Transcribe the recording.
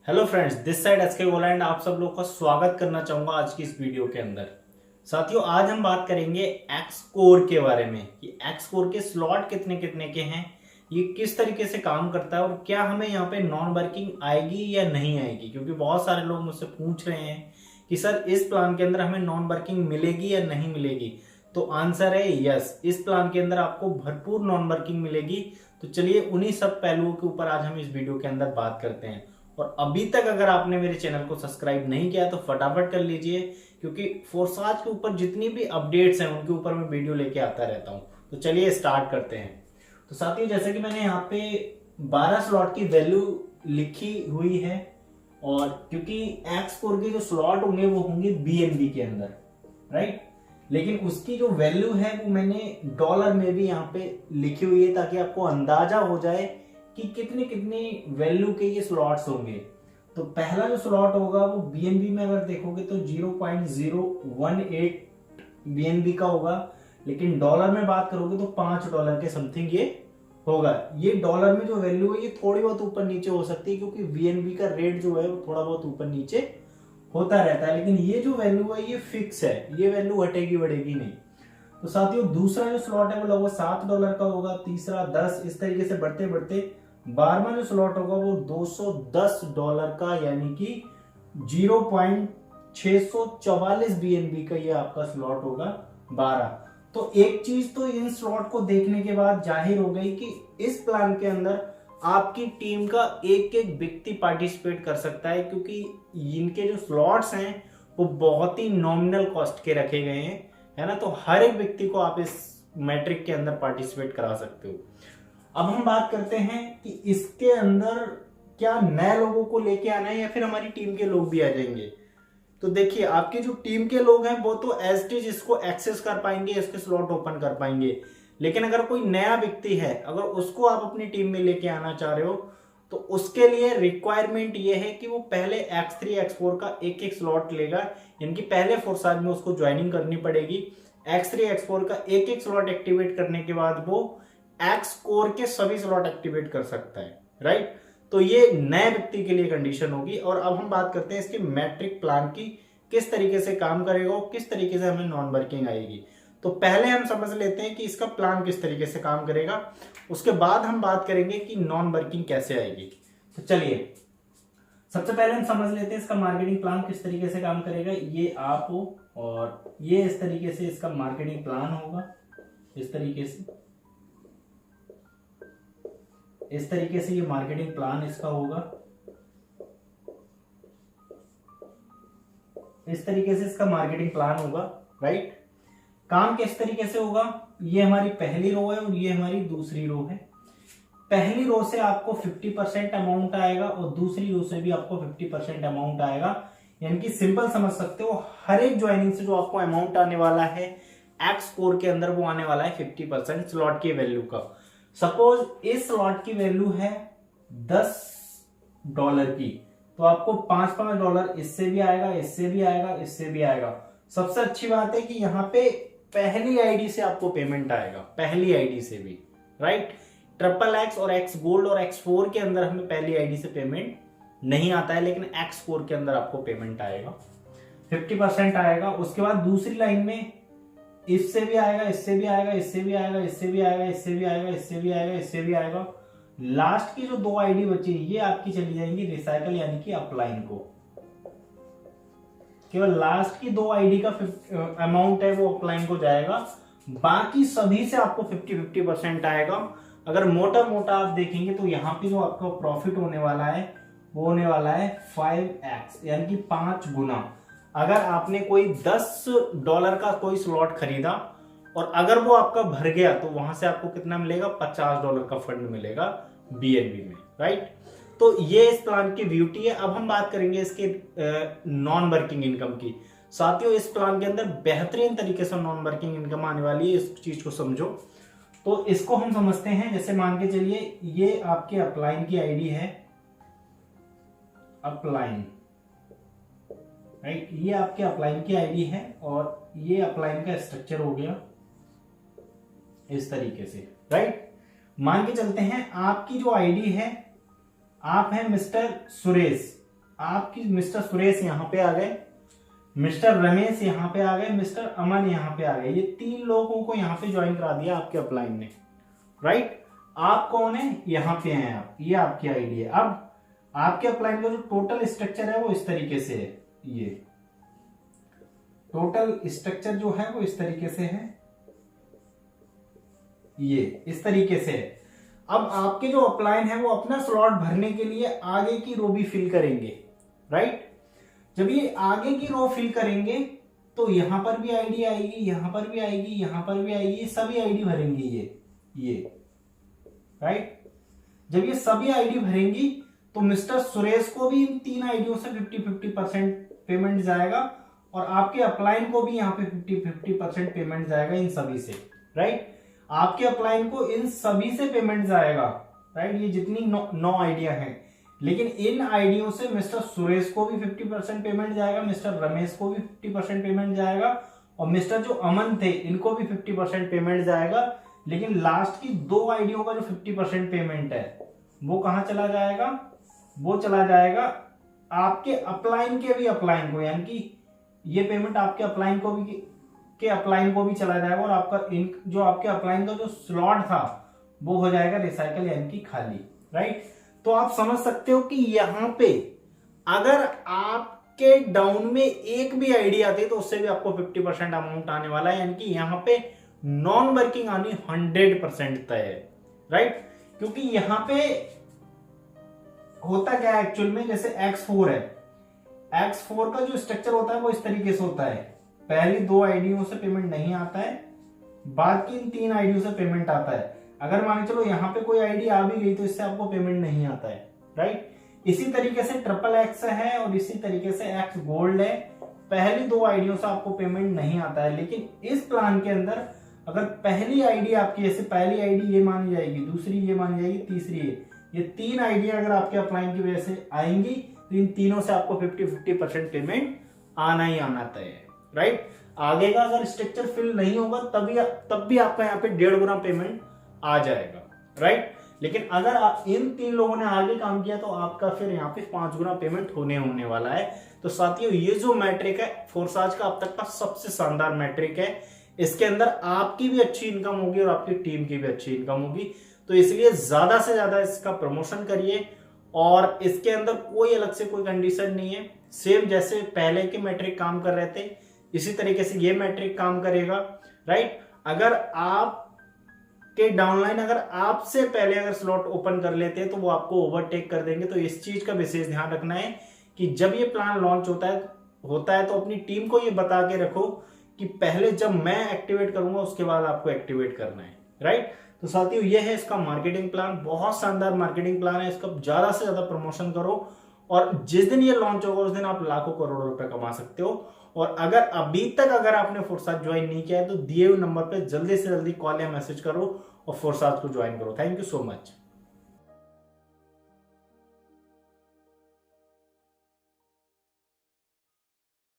Hello friends, this side SK Gola and आप सब लोग का स्वागत करना चाहूंगा आज की इस वीडियो के अंदर। साथियों, आज हम बात करेंगे एक्स कोर के बारे में कि एक्स कोर के स्लॉट कितने कितने के हैं, ये किस तरीके से काम करता है और क्या हमें यहाँ पे नॉन वर्किंग आएगी या नहीं आएगी। क्योंकि बहुत सारे लोग मुझसे पूछ रहे हैं कि सर इस प्लान के अंदर हमें नॉन वर्किंग मिलेगी या नहीं मिलेगी। तो आंसर है यस, इस प्लान के अंदर आपको भरपूर नॉन वर्किंग मिलेगी। तो चलिए उन्हीं सब पहलुओं के ऊपर आज हम इस वीडियो के अंदर बात करते हैं। और अभी तक अगर आपने मेरे चैनल को सब्सक्राइब नहीं किया तो फटाफट कर लीजिए, क्योंकि फोर्साज के ऊपर जितनी भी अपडेट्स हैं उनके ऊपर मैं वीडियो लेके आता रहता हूं। तो चलिए स्टार्ट करते हैं। तो साथियों, जैसे कि मैंने यहाँ पे 12 स्लॉट की वैल्यू लिखी हुई है, और क्योंकि एक्स कोर के जो स्लॉट होंगे वो होंगे बीएनबी के अंदर, राइट। लेकिन उसकी जो वैल्यू है वो मैंने डॉलर में भी यहाँ पे लिखी हुई है, ताकि आपको अंदाजा हो जाए कि कितनी कितनी वैल्यू के ये स्लॉट्स होंगे। तो पहला जो स्लॉट होगा वो बीएनबी में अगर देखोगे तो 0.018 बीएनबी का होगा, लेकिन डॉलर में बात करोगे तो $5 के समथिंग ये होगा। ये डॉलर में जो वैल्यू है ये थोड़ी बहुत ऊपर नीचे हो सकती है, क्योंकि बीएनबी का रेट जो है वो थोड़ा बहुत ऊपर नीचे होता रहता है। लेकिन ये जो वैल्यू है ये फिक्स है, ये वैल्यू हटेगी बढ़ेगी नहीं। तो साथियों, दूसरा जो स्लॉट है वो लगभग $7 का होगा, तीसरा 10, इस तरीके से बढ़ते बढ़ते 12वां जो स्लॉट होगा वो $210 का, यानी कि 0.644 बीएनबी का ये आपका स्लॉट होगा 12। तो एक चीज तो इन स्लॉट को देखने के बाद जाहिर हो गई कि इस प्लान के अंदर आपकी टीम का एक एक व्यक्ति पार्टिसिपेट कर सकता है, क्योंकि इनके जो स्लॉट्स हैं वो बहुत ही नॉमिनल कॉस्ट के रखे गए हैं, है ना। तो हर एक व्यक्ति को आप इस मैट्रिक के अंदर पार्टिसिपेट करा सकते हो। अब हम बात करते हैं कि इसके अंदर क्या नए लोगों को लेके आना है या फिर हमारी टीम के लोग भी आ जाएंगे। तो देखिए, आपकी जो टीम के लोग हैं वो तो एज इट इज इसको एक्सेस कर पाएंगे, इसके स्लॉट ओपन कर पाएंगे। लेकिन अगर कोई नया व्यक्ति है, अगर उसको आप अपनी टीम में लेके आना चाह रहे हो, तो उसके लिए रिक्वायरमेंट ये है कि वो पहले X3 X4 का एक एक स्लॉट लेगा, यानी कि पहले फोर्साज में उसको ज्वाइनिंग करनी पड़ेगी। X3 X4 का एक एक स्लॉट एक्टिवेट करने के बाद वो एक्स कोर के सभी स्लॉट एक्टिवेट कर सकता है, राइट। तो ये नए व्यक्ति के लिए कंडीशन होगी। और अब हम बात करते हैं इसके मैट्रिक प्लान की, किस तरीके से काम करेगा और किस तरीके से हमें नॉन वर्किंग आएगी। तो पहले हम समझ लेते हैं कि इसका प्लान किस तरीके से काम करेगा, उसके बाद हम बात करेंगे कि नॉन वर्किंग कैसे आएगी। तो चलिए सबसे पहले हम समझ लेते हैं इसका मार्केटिंग प्लान किस तरीके से काम करेगा। ये आप हो और ये इस तरीके से इसका मार्केटिंग प्लान होगा, इस तरीके से ये मार्केटिंग प्लान इसका होगा, इस तरीके से इसका मार्केटिंग प्लान होगा, राइट। काम किस तरीके से होगा, ये हमारी पहली रो है और ये हमारी दूसरी रो है। पहली रो से आपको 50% अमाउंट आएगा और दूसरी रो से भी आपको 50% अमाउंट आएगा। यानी कि सिंपल समझ सकते हो, हर एक ज्वाइनिंग से जो आपको अमाउंट आने वाला है एक्स कोर के अंदर वो आने वाला है 50% स्लॉट की वैल्यू का। सपोज इस स्लॉट की वैल्यू है $10 की, तो आपको $5 इससे भी आएगा, इससे भी आएगा, इससे भी आएगा। सबसे अच्छी बात है कि यहाँ पे पहली आईडी से आपको पेमेंट आएगा, पहली आईडी से भी, राइट। XXX और X गोल्ड और X4 के अंदर हमें पहली आईडी से पेमेंट नहीं आता है, लेकिन X कोर के अंदर आपको पेमेंट आएगा, 50% आएगा। उसके बाद दूसरी लाइन में इससे भी आएगा, इससे भी आएगा, इससे भी आएगा, इससे भी आएगा, इससे भी आएगा, इससे भी आएगा, इससे भी आएगा। लास्ट की जो 2 आईडी बची ये आपकी चली जाएंगी रिसाइकल यानी कि अपलाइन को। केवल लास्ट की 2 आईडी का अमाउंट है वो अपलाइन को जाएगा, बाकी सभी से आपको 50-50% आएगा। अगर मोटा मोटा आप देखेंगे तो यहाँ पे जो आपका प्रॉफिट होने वाला है वो होने वाला है 5x, यानी कि 5 गुना। अगर आपने कोई $10 का कोई स्लॉट खरीदा और अगर वो आपका भर गया तो वहां से आपको कितना मिलेगा, $50 का फंड मिलेगा बीएनबी में, राइट। तो ये इस प्लान की ब्यूटी है। अब हम बात करेंगे इसके नॉन वर्किंग इनकम की। साथियों, इस प्लान के अंदर बेहतरीन तरीके से नॉन वर्किंग इनकम आने वाली है, इस चीज को समझो। तो इसको हम समझते हैं, जैसे मान के चलिए ये आपके अपलाइन की आईडी है, अपलाइन, राइट। ये आपके अपलाइन की आईडी है और ये अपलाइन का स्ट्रक्चर हो गया इस तरीके से, राइट। मान के चलते हैं आपकी जो आईडी है, आप हैं मिस्टर सुरेश, आपकी मिस्टर सुरेश यहाँ पे आ गए, मिस्टर रमेश यहाँ पे आ गए, मिस्टर अमन यहाँ पे आ गए। ये 3 लोगों को यहाँ पे ज्वाइन करा दिया आपके अपलाइन ने, राइट। आप कौन है, यहाँ पे हैं आप, ये आपकी आईडी है। अब आपके अपलाइन का जो टोटल स्ट्रक्चर है वो इस तरीके से है, ये टोटल स्ट्रक्चर जो है वो इस तरीके से है, ये इस तरीके से है। अब आपके जो अपलाइन है वो अपना स्लॉट भरने के लिए आगे की रो भी फिल करेंगे, राइट। जब ये आगे की रो फिल करेंगे तो यहां पर भी आईडी आएगी, यहां पर भी आएगी, यहां पर भी आएगी, सभी आईडी भरेंगी ये राइट। जब ये सभी आईडी भरेंगी तो मिस्टर सुरेश को भी इन 3 आईडियों से 50-50% पेमेंट जाएगा और आपके अपलाइन को भी यहाँ पे 50-50% पेमेंट जाएगा इन सभी से, राइट। आपके अपलाइन को इन सभी से पेमेंट जाएगा, राइट। ये जितनी 9 आइडिया हैं, लेकिन इन आइडियों से मिस्टर सुरेश को भी 50% पेमेंट जाएगा, मिस्टर रमेश को भी 50% पेमेंट जाएगा और मिस्टर जो अमन थे इनको भी 50% पेमेंट जाएगा। लेकिन लास्ट की 2 आइडियों का जो 50% पेमेंट है वो कहां चला जाएगा, वो चला जाएगा आपके अपलाइन के भी अपलाइन को, यानी कि ये पेमेंट आपके अपलाइन को भी चला जाएगा और आपका जो आपके अपलाइन का जो स्लॉट था वो हो जाएगा रिसाइकल, यानी कि खाली, राइट। तो आप समझ सकते हो कि यहां पे अगर आपके डाउन में एक भी आईडी आती है तो उससे भी आपको 50% अमाउंट आने वाला है, यानी कि यहां पे नॉन वर्किंग आनी 100% तय है, राइट। क्योंकि यहां पे होता क्या है एक्चुअल में, जैसे X4 है, X4 का जो स्ट्रक्चर होता है वो इस तरीके से होता है। पहली 2 आईडियों से पेमेंट नहीं आता है, बाद की इन 3 आईडियों से पेमेंट आता है। अगर मान चलो यहाँ पे कोई आईडी आ भी गई तो इससे आपको पेमेंट नहीं आता है, राइट। इसी तरीके से XXX है और इसी तरीके से X गोल्ड है, पहली 2 आईडियों से आपको पेमेंट नहीं आता है। लेकिन इस प्लान के अंदर अगर पहली आईडी आपकी, जैसे पहली आईडी ये मानी जाएगी, दूसरी ये मानी जाएगी, तीसरी ये 3 आइडिया अगर आपके अपलाइन की वजह से आएंगी तो इन तीनों से आपको 50-50% पेमेंट आना ही आना तय है, राइट। आगे का अगर स्ट्रक्चर फिल नहीं होगा तब भी आपका यहाँ पे 1.5 गुना पेमेंट आ जाएगा, राइट। लेकिन अगर आप इन 3 लोगों ने आगे काम किया तो आपका फिर यहाँ पे 5 गुना पेमेंट होने वाला है। तो साथियों ये जो मैट्रिक है फोर्साज का अब तक का सबसे शानदार मैट्रिक है। इसके अंदर आपकी भी अच्छी इनकम होगी और आपकी टीम की भी अच्छी इनकम होगी, तो इसलिए ज्यादा से ज्यादा इसका प्रमोशन करिए। और इसके अंदर कोई अलग से कोई कंडीशन नहीं है, सेम जैसे पहले के मैट्रिक काम कर रहे थे इसी तरीके से ये मैट्रिक काम करेगा, राइट। अगर आप के डाउनलाइन अगर आपसे पहले अगर स्लॉट ओपन कर लेते हैं तो वो आपको ओवरटेक कर देंगे। तो इस चीज का विशेष ध्यान रखना है कि जब ये प्लान लॉन्च होता है तो अपनी टीम को ये बता के रखो कि पहले जब मैं एक्टिवेट करूंगा उसके बाद आपको एक्टिवेट करना है, राइट। तो साथियों ये है इसका मार्केटिंग प्लान, बहुत शानदार मार्केटिंग प्लान है। इसका ज्यादा से ज्यादा प्रमोशन करो और जिस दिन ये लॉन्च होगा उस दिन आप लाखों करोड़ों रुपए कमा सकते हो। और अगर अभी तक अगर आपने फोर्साज ज्वाइन नहीं किया है तो दिए हुए नंबर पे जल्दी से जल्दी कॉल या मैसेज करो और फोर्साज को ज्वाइन करो। Thank you so much.